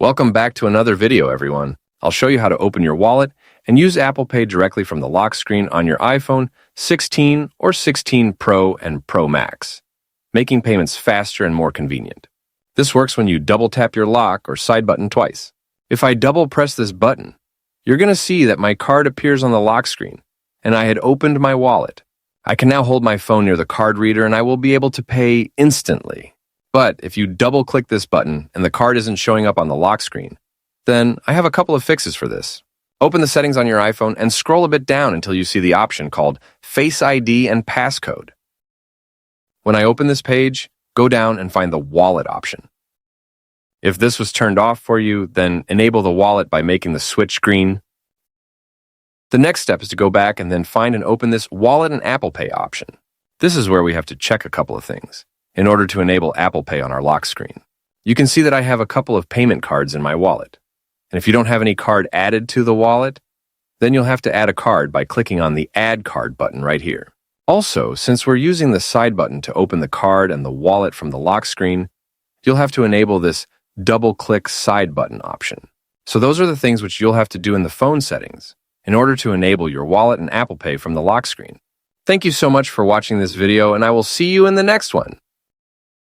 Welcome back to another video, everyone. I'll show you how to open your wallet and use Apple Pay directly from the lock screen on your iPhone 16 or 16 Pro and Pro Max, making payments faster and more convenient. This works when you double tap your lock or side button twice. If I double press this button, you're going to see that my card appears on the lock screen, and I had opened my wallet. I can now hold my phone near the card reader and I will be able to pay instantly. But if you double-click this button and the card isn't showing up on the lock screen, then I have a couple of fixes for this. Open the settings on your iPhone and scroll a bit down until you see the option called Face ID and Passcode. When I open this page, go down and find the Wallet option. If this was turned off for you, then enable the wallet by making the switch green. The next step is to go back and then find and open this Wallet and Apple Pay option. This is where we have to check a couple of things in order to enable Apple Pay on our lock screen. You can see that I have a couple of payment cards in my wallet. And if you don't have any card added to the wallet, then you'll have to add a card by clicking on the Add Card button right here. Also, since we're using the side button to open the card and the wallet from the lock screen, you'll have to enable this double-click side button option. So those are the things which you'll have to do in the phone settings in order to enable your wallet and Apple Pay from the lock screen. Thank you so much for watching this video, and I will see you in the next one.